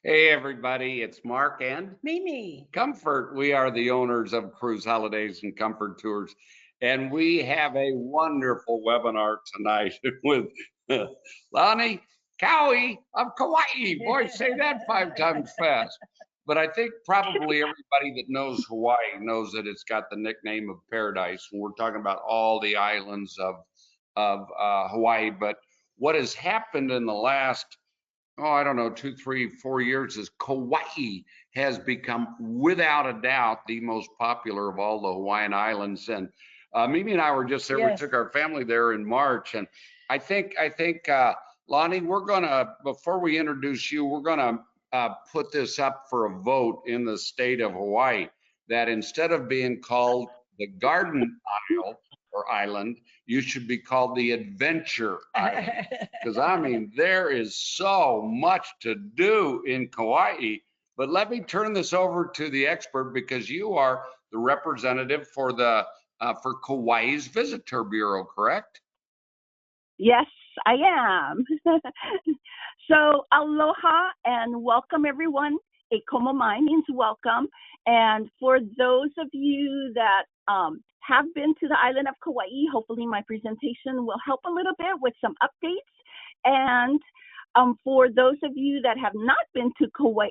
Hey, everybody, it's Mark and Mimi. Comfort. We are the owners of Cruise Holidays and Comfort Tours, and we have a wonderful webinar tonight with Lani, Kauai of Kauai. Boy, say that 5 times fast. But I think probably everybody that knows Hawaii knows that it's got the nickname of paradise, and we're talking about all the islands of Hawaii. But what has happened in the last I don't know, 2, 3, 4 years, is Kauai has become, without a doubt, the most popular of all the Hawaiian islands. And Mimi and I were just there. We Yes. took our family there in March, and I think, Lonnie, we're gonna before we introduce you, we're gonna put this up for a vote in the state of Hawaii that instead of being called the Garden Isle or Island, you should be called the Adventure Island. Because I mean, there is so much to do in Kauai. But let me turn this over to the expert because you are the representative for the for Kauai's Visitor Bureau, correct? Yes, I am. So, aloha and welcome everyone. E komo mai means welcome. And for those of you that have been to the island of Kauai, hopefully my presentation will help a little bit with some updates. And for those of you that have not been to Kauai,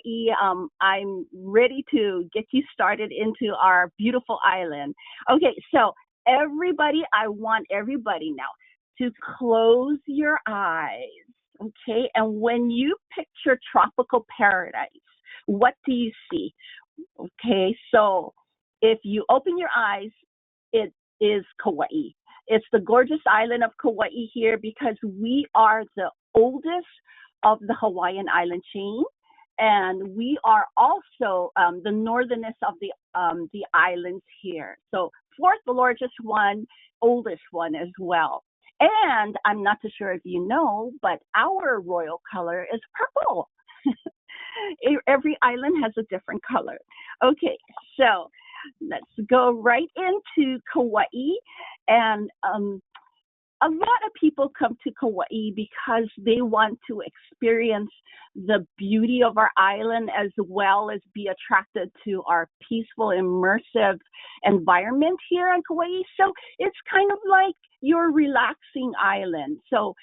I'm ready to get you started into our beautiful island. Okay, so everybody, I want everybody now to close your eyes, okay? And when you picture tropical paradise, what do you see? Okay, so if you open your eyes, it is Kauai. It's the gorgeous island of Kauai here because we are the oldest of the Hawaiian island chain. And we are also the northernest of the islands here. So fourth largest one, oldest one as well. And I'm not too sure if you know, but our royal color is purple. Every island has a different color. Okay, so let's go right into Kauai. And a lot of people come to Kauai because they want to experience the beauty of our island as well as be attracted to our peaceful, immersive environment here on Kauai. So it's kind of like your relaxing island. So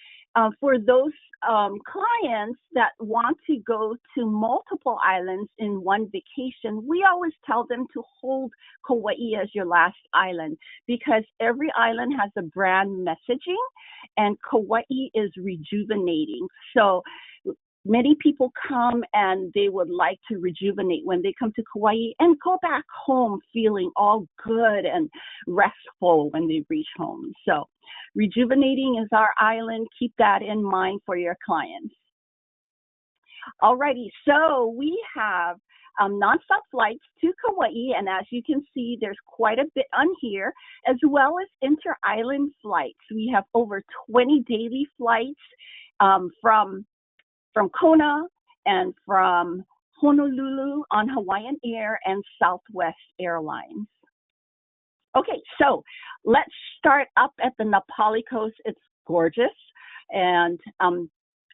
for those clients that want to go to multiple islands in one vacation, we always tell them to hold Kauai as your last island because every island has a brand messaging and Kauai is rejuvenating. So many people come and they would like to rejuvenate when they come to Kauai and go back home feeling all good and restful when they reach home. So rejuvenating is our island. Keep that in mind for your clients. Alrighty, so we have nonstop flights to Kauai, and as you can see, there's quite a bit on here, as well as inter-island flights. We have over 20 daily flights from Kona and from Honolulu on Hawaiian Air and Southwest Airlines. Okay, so let's start up at the Na Pali coast. It's gorgeous, and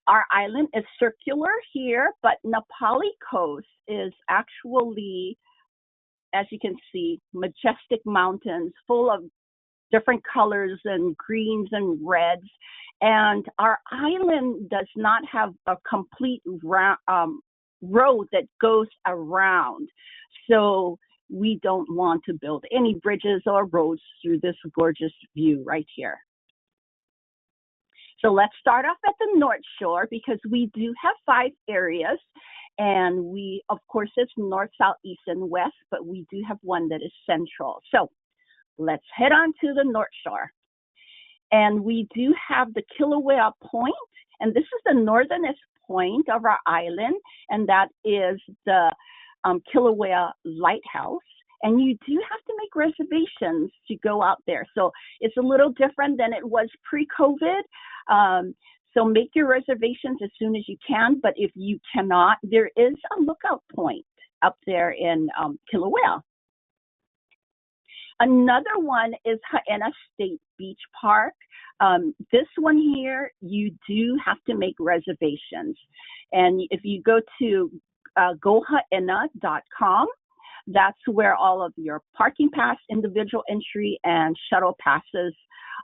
our island is circular here, but Na Pali coast is actually, as you can see, majestic mountains full of different colors and greens and reds. And our island does not have a complete road that goes around. So we don't want to build any bridges or roads through this gorgeous view right here. So let's start off at the North Shore because we do have 5 areas. And we, of course, it's north, south, east, and west, but we do have one that is central. So let's head on to the North Shore. And we do have the Kilauea Point, and this is the northernest point of our island, and that is the Kilauea Lighthouse. And you do have to make reservations to go out there. So it's a little different than it was pre-COVID. So make your reservations as soon as you can. But if you cannot, there is a lookout point up there in Kilauea. Another one is Haena State Beach Park. This one here, you do have to make reservations. And if you go to gohaena.com. That's where all of your parking pass, individual entry, and shuttle passes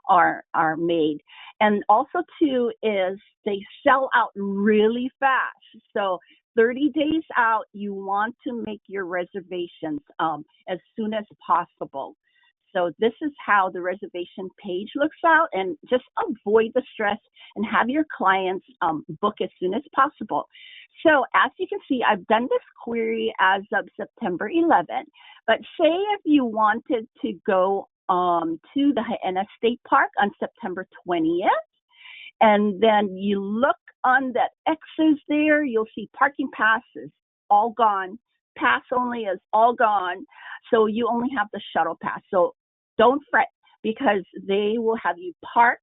are made. And also too is they sell out really fast. So 30 days out, you want to make your reservations as soon as possible. So this is how the reservation page looks out, and just avoid the stress and have your clients book as soon as possible. So as you can see, I've done this query as of September 11th, but say if you wanted to go to the Kōkeʻe State Park on September 20th, and then you look on that X's there, you'll see parking passes, all gone. Pass only is all gone. So you only have the shuttle pass. So don't fret, because they will have you park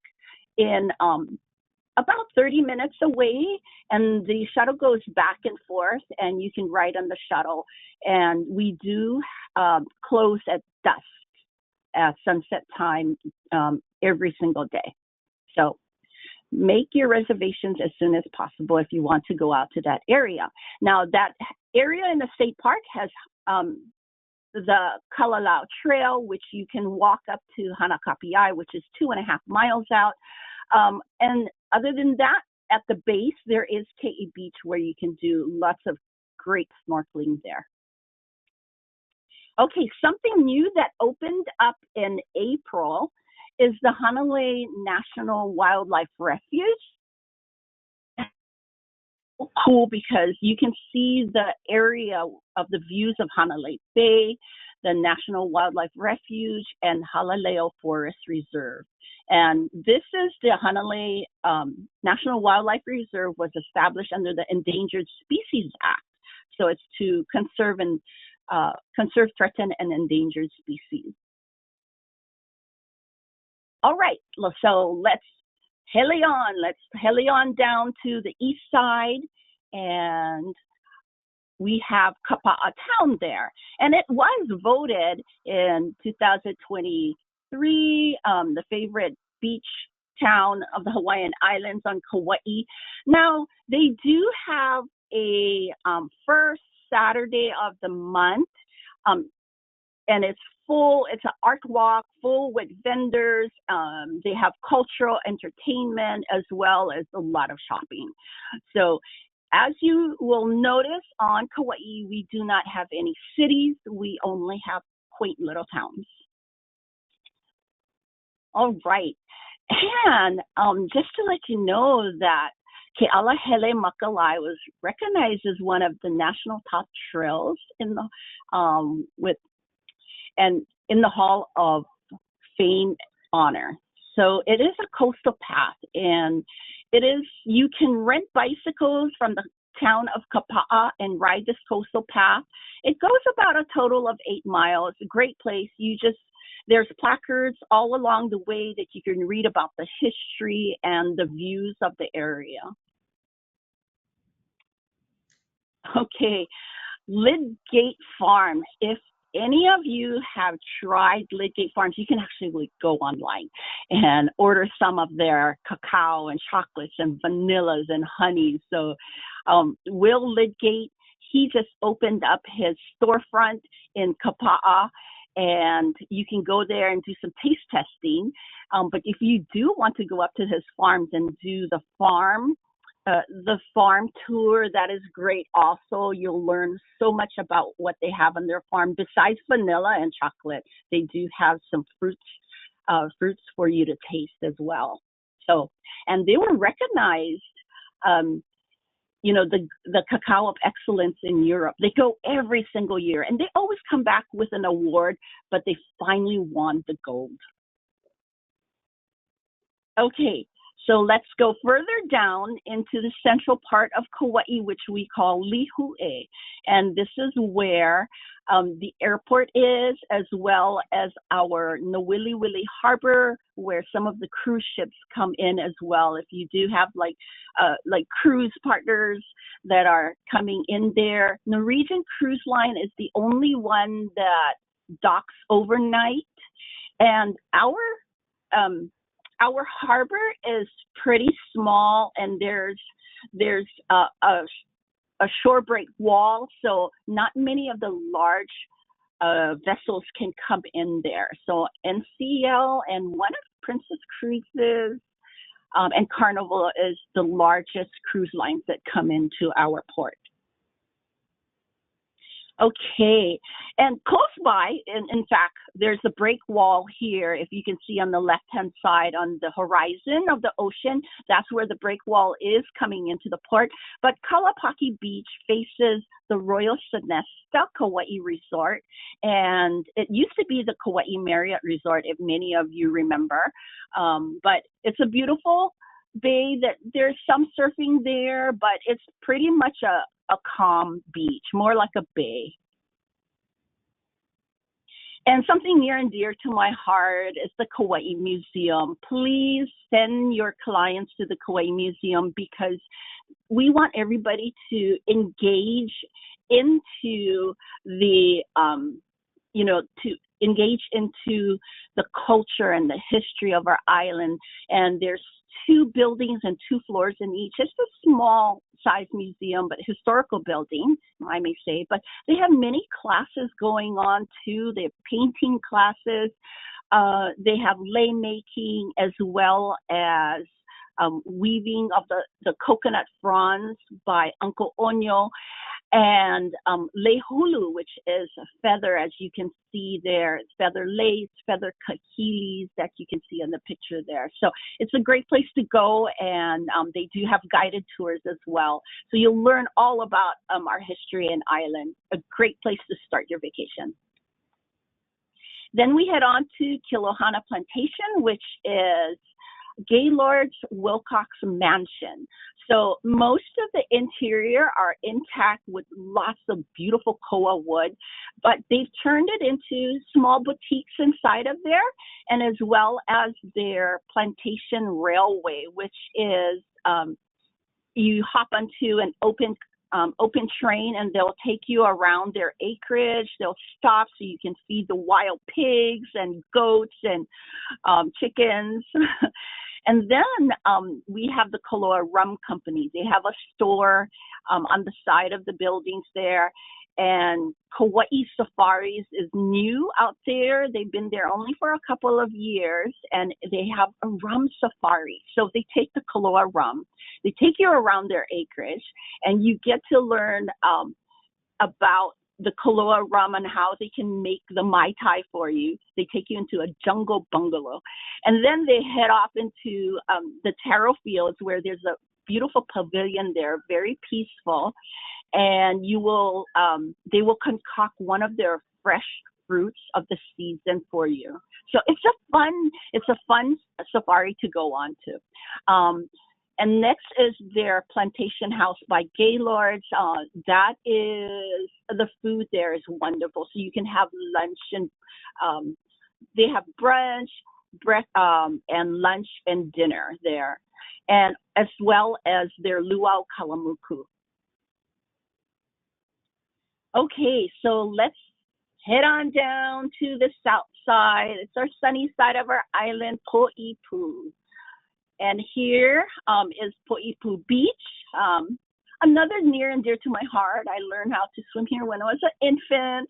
in about 30 minutes away, and the shuttle goes back and forth, and you can ride on the shuttle. And we do close at dusk, at sunset time, every single day. So make your reservations as soon as possible if you want to go out to that area. Now, that area in the state park has the Kalalau Trail, which you can walk up to Hanakapiai, which is 2.5 miles out. And other than that, at the base, there is Kōkeʻe Beach, where you can do lots of great snorkeling there. Okay, something new that opened up in April is the Hanalei National Wildlife Refuge. Cool, because you can see the area of the views of Hanalei Bay, the National Wildlife Refuge, and Halaleo Forest Reserve. And this is the Hanalei National Wildlife Reserve was established under the Endangered Species Act. So it's to conserve threatened and endangered species. All right, so let's heli on down to the east side, and we have Kapa'a Town there. And it was voted in 2023 the favorite beach town of the Hawaiian Islands on Kauaʻi. Now, they do have a first Saturday of the month, and it's full. It's an art walk, full with vendors. They have cultural entertainment as well as a lot of shopping. So as you will notice, on Kauaʻi, we do not have any cities. We only have quaint little towns. All right. And just to let you know that Ke'alahele Makalai was recognized as one of the national top trails in the in the Hall of Fame honor. So it is a coastal path, and you can rent bicycles from the town of Kapa'a and ride this coastal path. It goes about a total of 8 miles. A great place. There's placards all along the way that you can read about the history and the views of the area. Okay, Lidgate Farm. If any of you have tried Lidgate Farms, you can actually go online and order some of their cacao and chocolates and vanillas and honey. So Will Lidgate, he just opened up his storefront in Kapa'a, and you can go there and do some taste testing. But if you do want to go up to his farms and do the farm tour, that is great. Also, you'll learn so much about what they have on their farm. Besides vanilla and chocolate, they do have some fruits for you to taste as well. So, and they were recognized, the Cacao of Excellence in Europe. They go every single year, and they always come back with an award, but they finally won the gold. Okay, so let's go further down into the central part of Kauaʻi, which we call Lihue. And this is where the airport is, as well as our Nawiliwili Harbor, where some of the cruise ships come in as well. If you do have like cruise partners that are coming in there, Norwegian Cruise Line is the only one that docks overnight. And our harbor is pretty small, and there's a a shore break wall, so not many of the large vessels can come in there. So NCL and one of Princess Cruises and Carnival is the largest cruise lines that come into our port. Okay, and close by, in fact, there's a break wall here. If you can see on the left-hand side on the horizon of the ocean, that's where the break wall is coming into the port. But Poʻipū Beach faces the Royal Sonesta Kauai Resort, and it used to be the Kauai Marriott Resort, if many of you remember. But it's a beautiful bay that there's some surfing there, but it's pretty much a calm beach, more like a bay. And something near and dear to my heart is the Kauai Museum. Please send your clients to the Kauai Museum because we want everybody to engage into the, to engage into the culture and the history of our island. And there's 2 buildings and 2 floors in each. It's a small size museum, but historical building, I may say. But they have many classes going on too. They have painting classes. They have lei making as well as weaving of the coconut fronds by Uncle Onyo, and lei hulu, which is a feather, as you can see there. It's feather lace, feather kahilis that you can see in the picture there. So it's a great place to go, and they do have guided tours as well. So you'll learn all about our history and island. A great place to start your vacation. Then we head on to Kilohana Plantation, which is Gaylord Wilcox Mansion. So most of the interior are intact with lots of beautiful koa wood, but they've turned it into small boutiques inside of there, and as well as their plantation railway, which is you hop onto an open train and they'll take you around their acreage. They'll stop so you can feed the wild pigs and goats and chickens. And then we have the Koloa Rum Company. They have a store on the side of the buildings there. And Kauai Safaris is new out there. They've been there only for a couple of years, and they have a rum safari. So they take the Koloa rum, they take you around their acreage, and you get to learn about the Koloa rum and how they can make the Mai Tai for you. They take you into a jungle bungalow. And then they head off into the taro fields where there's a beautiful pavilion there, very peaceful. And you will, they will concoct one of their fresh fruits of the season for you. So it's a fun safari to go on to. And next is their Plantation House by Gaylords. That is, the food there is wonderful. So you can have lunch and they have brunch, and lunch and dinner there, and as well as their luau kalamuku. Okay, so let's head on down to the south side. It's our sunny side of our island, Poʻipū. And here is Poʻipū Beach, another near and dear to my heart. I learned how to swim here when I was an infant.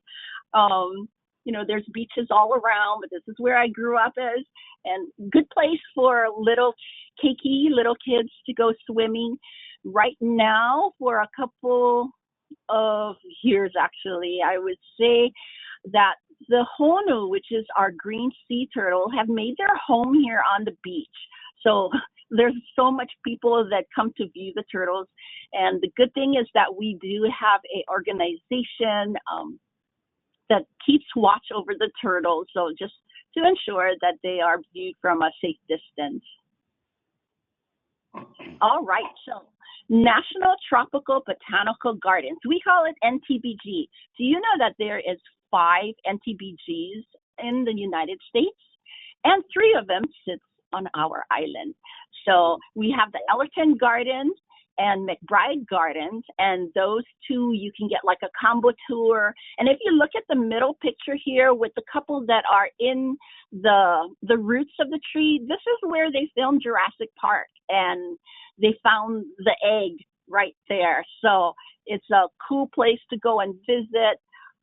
There's beaches all around, but this is where I grew up as, and good place for little kids to go swimming. Right now, for a couple of years, actually, I would say that the honu, which is our green sea turtle, have made their home here on the beach. So there's so much people that come to view the turtles. And the good thing is that we do have an organization that keeps watch over the turtles. So just to ensure that they are viewed from a safe distance. All right, so National Tropical Botanical Gardens. We call it NTBG. Do you know that there is 5 NTBGs in the United States? And 3 of them sit on our island. So we have the Ellerton Gardens and McBride Gardens, and those 2 you can get like a combo tour. And if you look at the middle picture here with the couple that are in the roots of the tree, this is where they filmed Jurassic Park, and they found the egg right there. So It's a cool place to go and visit,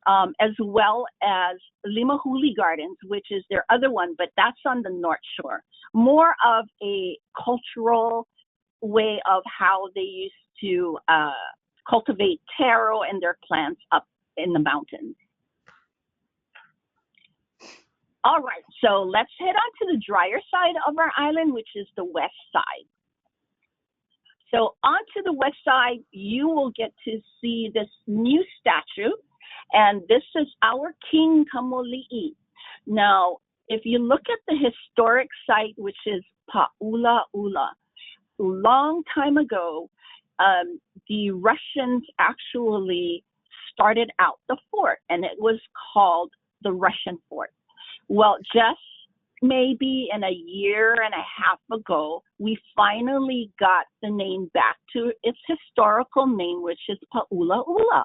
as well as Limahuli Gardens, which is their other one, but that's on the North Shore. More of a cultural way of how they used to cultivate taro and their plants up in the mountains. All right, so let's head on to the drier side of our island, which is the west side. So onto the west side, you will get to see this new statue, and this is our King Kamoliʻi. Now, if you look at the historic site, which is Pa'ulaʻula, long time ago, the Russians actually started out the fort, and it was called the Russian Fort. Well, just maybe in a year and a half ago, we finally got the name back to its historical name, which is Pa'ulaʻula.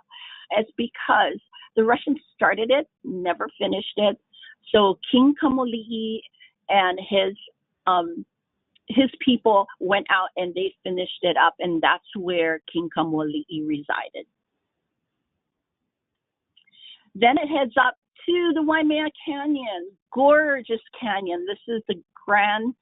It's because the Russians started it, never finished it. So King Kamoliʻi and his people went out and they finished it up, and that's where King Kamoliʻi resided. Then it heads up to the Waimea Canyon, gorgeous canyon. This is the Grand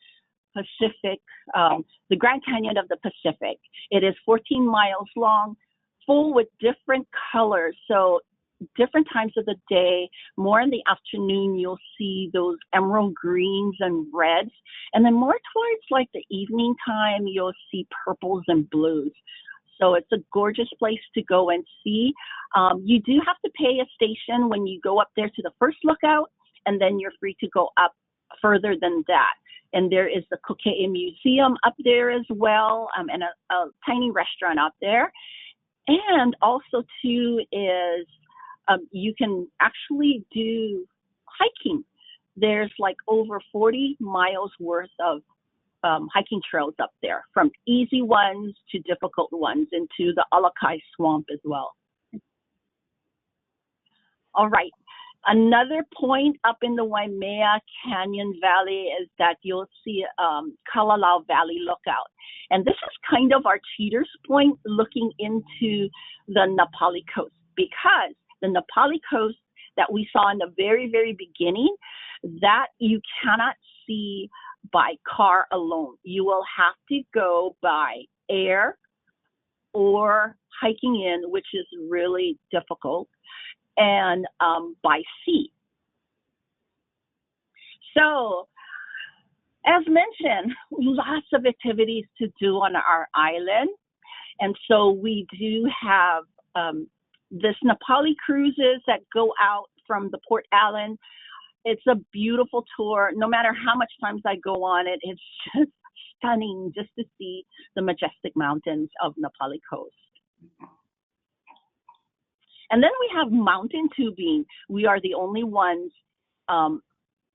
Pacific, the Grand Canyon of the Pacific. It is 14 miles long, full with different colors. So different times of the day, more in the afternoon, you'll see those emerald greens and reds. And then more towards like the evening time, you'll see purples and blues. So it's a gorgeous place to go and see. You do have to pay a station when you go up there to the first lookout, and then you're free to go up further than that. And there is the Kōkeʻe Museum up there as well, and a tiny restaurant up there. And also too is you can actually do hiking. There's like over 40 miles worth of hiking trails up there, from easy ones to difficult ones, into the Alakai Swamp as well. All right. Another point up in the Waimea Canyon Valley is that you'll see Kalalau Valley Lookout. And this is kind of our cheater's point looking into the Napali Coast, because the Napali Coast that we saw in the very, very beginning, that you cannot see by car alone. You will have to go by air or hiking in, which is really difficult, and by sea. So, as mentioned, lots of activities to do on our island. And so we do have this Napali cruises that go out from the Port Allen. It's a beautiful tour. No matter how much times I go on it, it's just stunning just to see the majestic mountains of Napali Coast. And then we have mountain tubing. We are the only ones in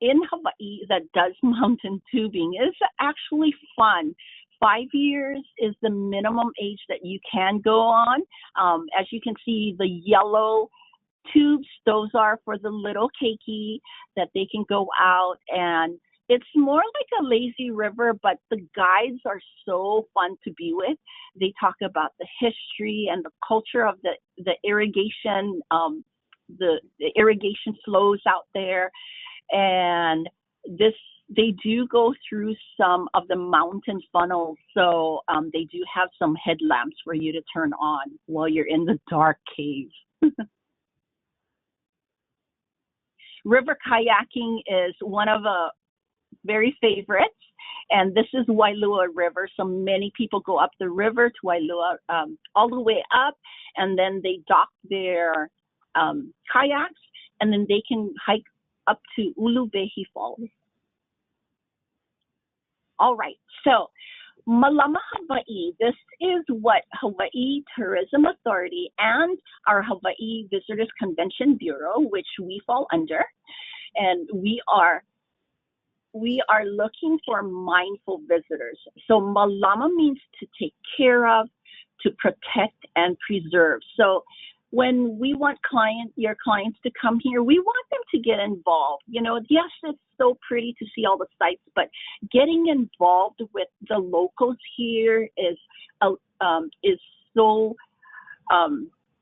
Hawaii that does mountain tubing. It's actually fun. 5 years is the minimum age that you can go on. As you can see, the yellow tubes, those are for the little keiki that they can go out, and it's more like a lazy river, but the guides are so fun to be with. They talk about the history and the culture of the irrigation, the irrigation flows out there, and they do go through some of the mountain funnels, so they do have some headlamps for you to turn on while you're in the dark cave. River kayaking is one of the very favorites, and this is Wailua River. So many people go up the river to Wailua, all the way up, and then they dock their kayaks, and then they can hike up to Ulubehi Falls. All right, so Malama Hawaii, this is what Hawaii Tourism Authority and our Hawaii Visitors Convention Bureau, which we fall under, and we are looking for mindful visitors. So Malama means to take care of, to protect, and preserve. So when we want your clients to come here, we want them to get involved. You know, yes, it's so pretty to see all the sights, but getting involved with the locals here is so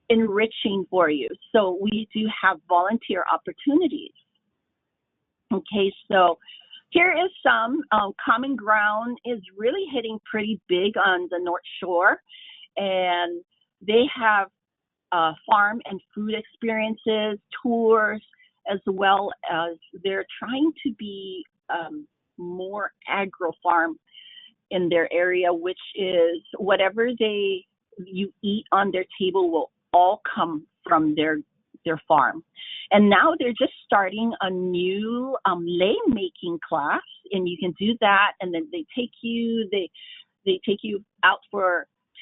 enriching for you. So we do have volunteer opportunities. Okay, so here is some. Common Ground is really hitting pretty big on the North Shore, and they have farm and food experiences, tours, as well as they're trying to be more agro-farm in their area, which is whatever you eat on their table will all come from their farm. And now they're just starting a new lei making class, and you can do that. And then they take you out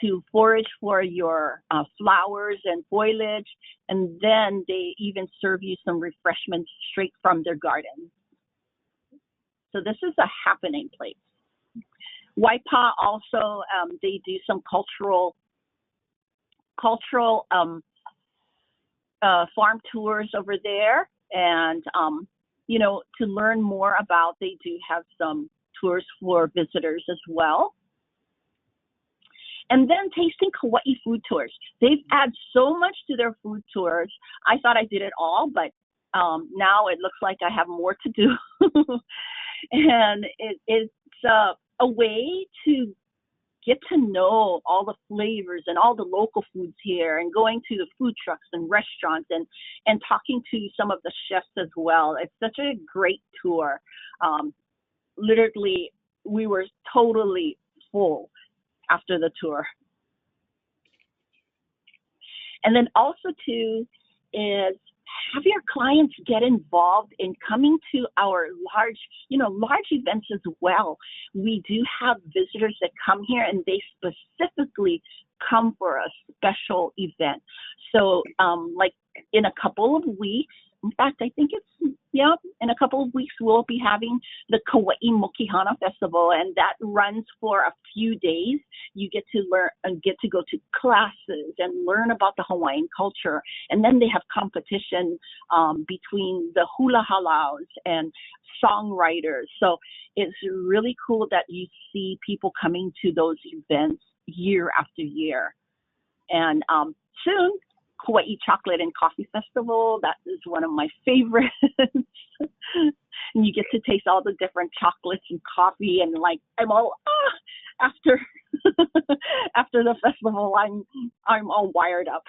to forage for your flowers and foliage, and then they even serve you some refreshments straight from their garden. So this is a happening place. Waipa also, they do some cultural farm tours over there, and to learn more about, they do have some tours for visitors as well. And then tasting Kauai food tours. They've added so much to their food tours. I thought I did it all, but now it looks like I have more to do. And it's a way to get to know all the flavors and all the local foods here, and going to the food trucks and restaurants and talking to some of the chefs as well. It's such a great tour. Literally, we were totally full after the tour. And then also too is have your clients get involved in coming to our large events as well. We do have visitors that come here, and they specifically come for a special event. So like in a couple of weeks, in fact, I think in a couple of weeks, we'll be having the Kauai Mokihana Festival, and that runs for a few days. You get to learn and get to go to classes and learn about the Hawaiian culture. And then they have competition between the hula halaus and songwriters. So it's really cool that you see people coming to those events year after year. And soon, Kauai Chocolate and Coffee Festival, that is one of my favorites. And you get to taste all the different chocolates and coffee, and like I'm all after after the festival, I'm all wired up.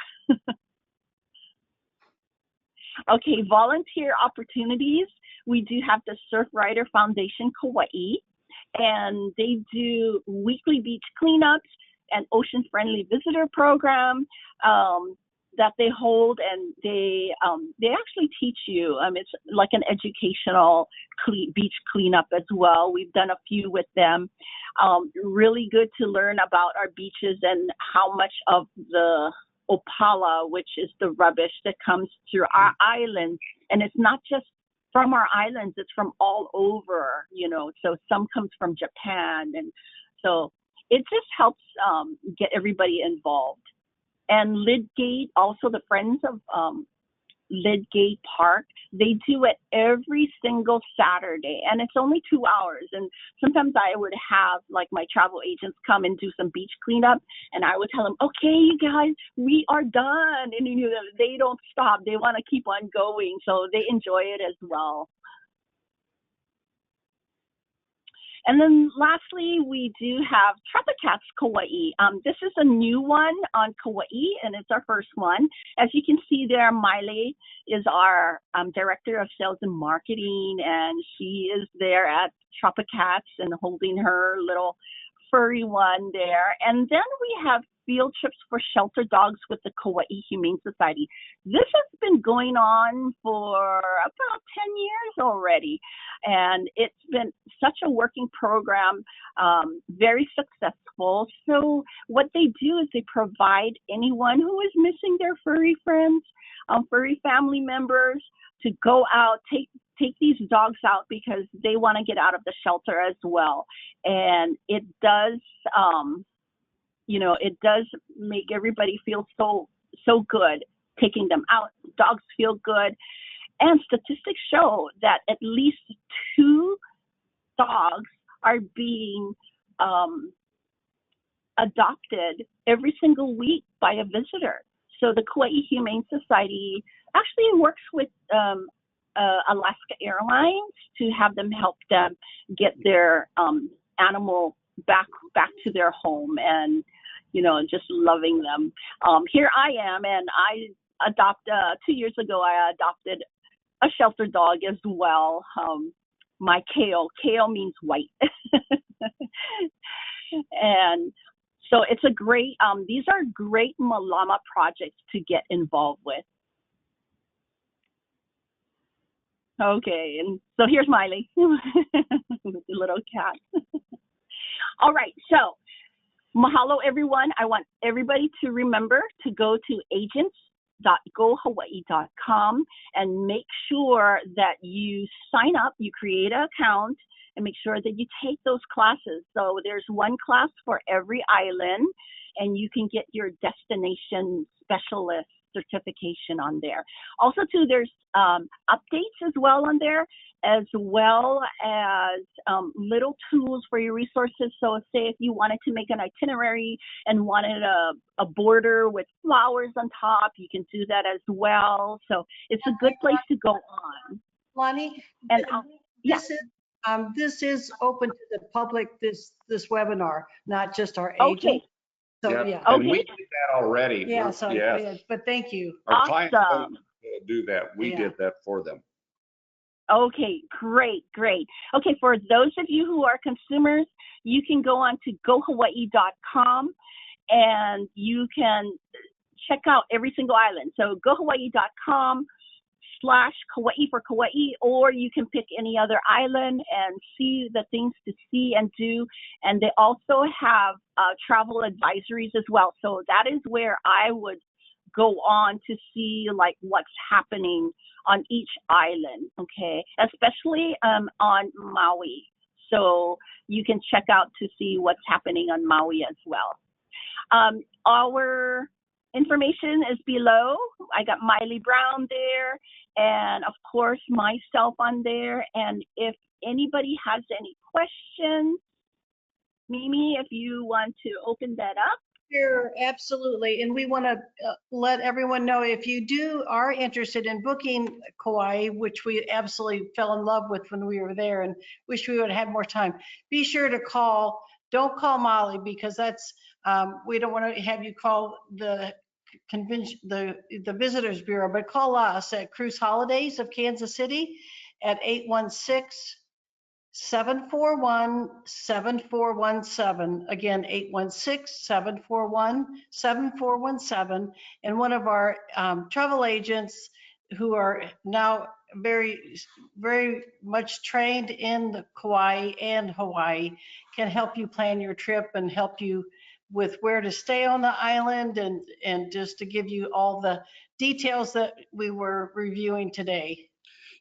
Okay, volunteer opportunities. We do have the Surfrider Foundation Kauai, and they do weekly beach cleanups and ocean-friendly visitor program that they hold, and they actually teach you. It's like an educational beach cleanup as well. We've done a few with them. Really good to learn about our beaches and how much of the opala, which is the rubbish that comes through our islands, and it's not just from our islands, it's from all over, so some comes from Japan, and so it just helps get everybody involved. And Lidgate, also the Friends of Lidgate Park, they do it every single Saturday, and it's only 2 hours. And sometimes I would have like my travel agents come and do some beach cleanup, and I would tell them, okay, you guys, we are done. And they don't stop. They want to keep on going, so they enjoy it as well. And then lastly, we do have Tropicats Kauai. This is a new one on Kauai, and it's our first one. As you can see there, Miley is our Director of Sales and Marketing, and she is there at Tropicats and holding her little furry one there. And then we have field trips for shelter dogs with the Kauai Humane Society. This has been going on for about 10 years already, and it's been such a working program, very successful. So what they do is they provide anyone who is missing their furry friends, furry family members, to go out, take these dogs out because they want to get out of the shelter as well. And it does, it does make everybody feel so good taking them out. Dogs feel good. And statistics show that at least 2 dogs are being adopted every single week by a visitor. So the Kauai Humane Society actually works with Alaska Airlines to have them help them get their animal back to their home, and just loving them. Here I am, and I 2 years ago I adopted a shelter dog as well. My Kale means white. And so it's a great, these are great Malama projects to get involved with. Okay, and so here's Miley with the little cat. All right, so mahalo everyone. I want everybody to remember to go to agents.gohawaii.com and make sure that you sign up, you create an account, and make sure that you take those classes. So there's one class for every island, and you can get your destination specialist certification on there. Also too, there's updates as well on there, as well as little tools for your resources. So say if you wanted to make an itinerary and wanted a border with flowers on top, you can do that as well. So it's a good place to go on. Lani, and this is open to the public, this webinar, not just our agents. Okay. So Yep. yeah. And Okay. we did that already. Yeah, so Yeah. but thank you. Our clients Awesome. don't do that. We did that for them. Okay, great. Okay, for those of you who are consumers, you can go on to gohawaii.com and you can check out every single island. So gohawaii.com/Kauai for Kauai, or you can pick any other island and see the things to see and do. And they also have travel advisories as well. So that is where I would go on to see like what's happening on each island, okay, especially on Maui. So you can check out to see what's happening on Maui as well. Our information is below. I got Miley Brown there, and of course myself on there. And if anybody has any questions, Mimi, if you want to open that up. Sure, absolutely. And we want to let everyone know, if you are interested in booking Kauai, which we absolutely fell in love with when we were there and wish we would have had more time, be sure to call. Don't call Molly, because that's we don't want to have you call the convention, the Visitors Bureau, but call us at Cruise Holidays of Kansas City at 816-741-7417. Again, 816-741-7417. And one of our travel agents, who are now very, very much trained in the Kauai and Hawaii, can help you plan your trip and help you with where to stay on the island, and just to give you all the details that we were reviewing today.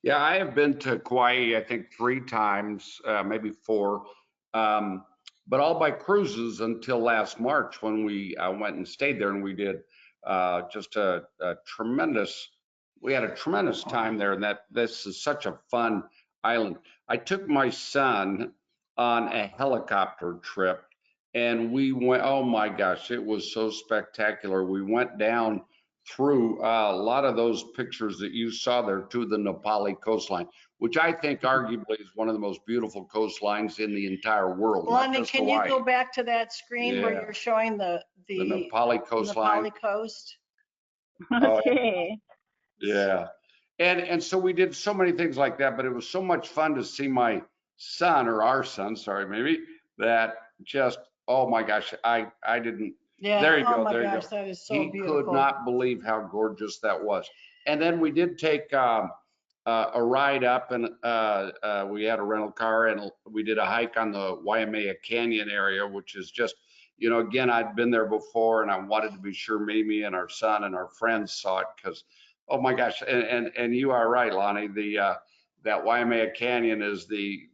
Yeah, I have been to Kauai, I think 3 times, maybe 4, but all by cruises until last March when we went and stayed there, and we did just a tremendous, we had a tremendous time there, and this is such a fun island. I took my son on a helicopter trip, and we went, oh my gosh, it was so spectacular. We went down through a lot of those pictures that you saw there to the Nepali coastline, which I think arguably is one of the most beautiful coastlines in the entire world. Lani, can you go back to that screen where you're showing the Nepali coastline? Nepali coast. Okay. Yeah. And so we did so many things like that, but it was so much fun to see my son, or our son, sorry, maybe, that just, oh my gosh, I didn't. Yeah. There you go. Oh my there gosh, you go. that is so He beautiful. could not believe how gorgeous that was. And then we did take a ride up, and we had a rental car, and we did a hike on the Waimea Canyon area, which is just, again, I'd been there before, and I wanted to be sure Mimi and our son and our friends saw it, because, oh my gosh, and you are right, Lani, that Waimea Canyon is the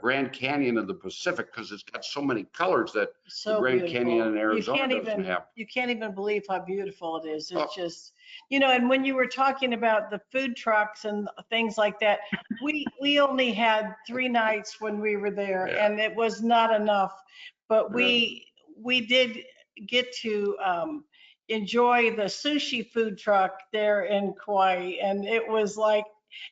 Grand Canyon of the Pacific, because it's got so many colors that So the Grand beautiful. Canyon in Arizona doesn't have. You can't even believe how beautiful it is. It's just, and when you were talking about the food trucks and things like that, we only had 3 nights when we were there, and it was not enough. But we did get to enjoy the sushi food truck there in Kauai. And it was like,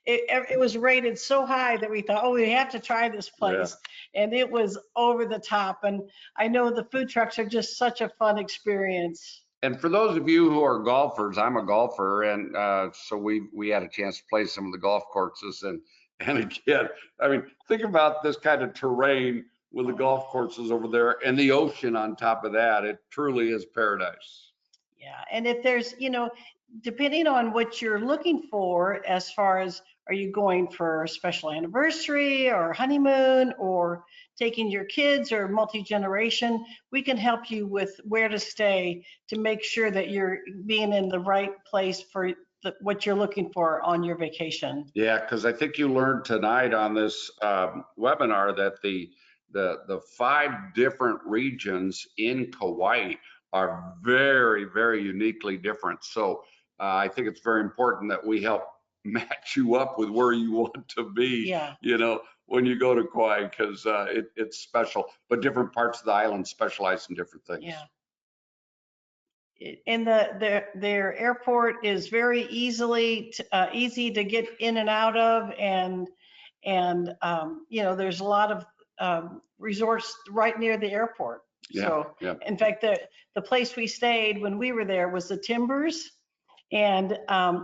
it was rated so high that we thought, oh, we have to try this place. And it was over the top. And I know the food trucks are just such a fun experience. And for those of you who are golfers, I'm a golfer, and so we had a chance to play some of the golf courses. And again, I mean, think about this kind of terrain with the golf courses over there and the ocean on top of that. It truly is paradise. Yeah, and if there's, depending on what you're looking for, as far as, are you going for a special anniversary or honeymoon or taking your kids or multi-generation, we can help you with where to stay to make sure that you're being in the right place for what you're looking for on your vacation. Yeah, because I think you learned tonight on this webinar that the 5 different regions in Kauai are very, very uniquely different. So I think it's very important that we help match you up with where you want to be, when you go to Kauai, because it's special, but different parts of the island specialize in different things. Yeah. And their airport is very easy to get in and out of, and there's a lot of resorts right near the airport. So in fact, the place we stayed when we were there was the Timbers, and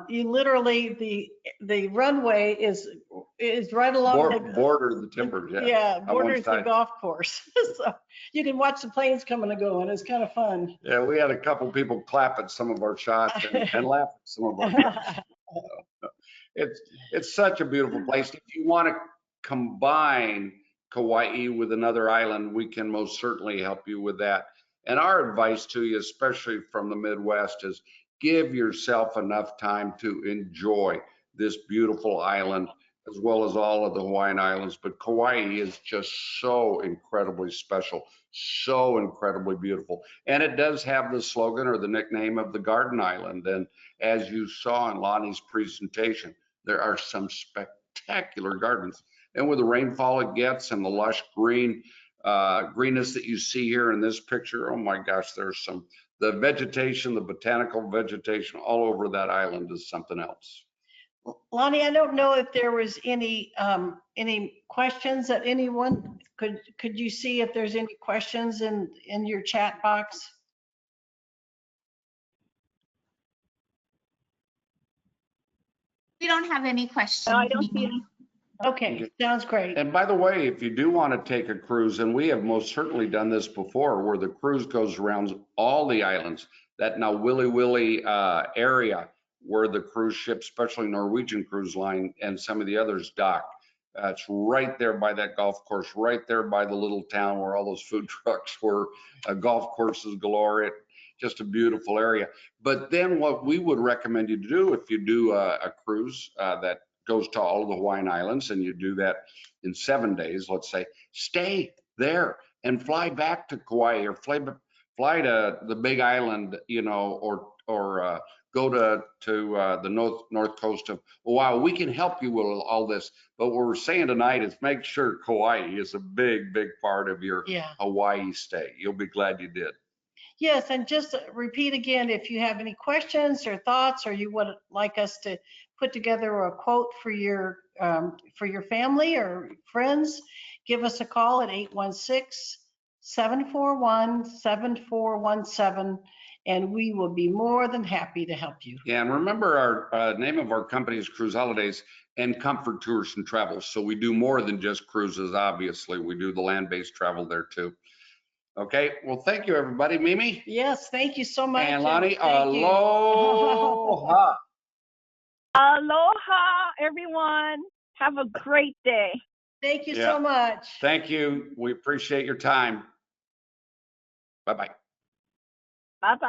you literally the runway is right along border the Timbers. Borders the golf course. So you can watch the planes coming and going. It's kind of fun. Yeah, we had a couple people clap at some of our shots and laugh at some of our shots. It's such a beautiful place. If you want to combine Kauai with another island, we can most certainly help you with that. And our advice to you, especially from the Midwest, is give yourself enough time to enjoy this beautiful island, as well as all of the Hawaiian Islands. But Kauai is just so incredibly special, so incredibly beautiful. And it does have the slogan or the nickname of the Garden Island. And as you saw in Lani's presentation, there are some spectacular gardens. And with the rainfall it gets and the lush greenness that you see here in this picture, oh my gosh, there's the vegetation, the botanical vegetation all over that island is something else. Lani, I don't know if there was any questions that anyone could you see if there's any questions in your chat box? We don't have any questions. No, I don't see any. Okay, sounds great. And by the way, if you do want to take a cruise, and we have most certainly done this before, where the cruise goes around all the islands, that now Willy area where the cruise ships, especially Norwegian Cruise Line and some of the others dock. It's right there by that golf course, right there by the little town where all those food trucks were, golf courses galore. Just a beautiful area. But then what we would recommend you to do, if you do a cruise that goes to all of the Hawaiian Islands, and you do that in 7 days, let's say, stay there and fly back to Kauai, or fly to the Big Island, or go to the north coast of Oahu. We can help you with all this, but what we're saying tonight is make sure Kauai is a big, big part of your Hawaii stay. You'll be glad you did. Yes, and just repeat again, if you have any questions or thoughts, or you would like us to put together a quote for your family or friends, give us a call at 816-741-7417, and we will be more than happy to help you. Yeah, and remember our name of our company is Cruise Holidays and Comfort Tours and Travel. So we do more than just cruises, obviously. We do the land-based travel there too. Okay, well, thank you, everybody. Mimi? Yes, thank you so much. And Lani, aloha. Aloha, everyone. Have a great day. Thank you so much. Thank you. We appreciate your time. Bye-bye. Bye-bye.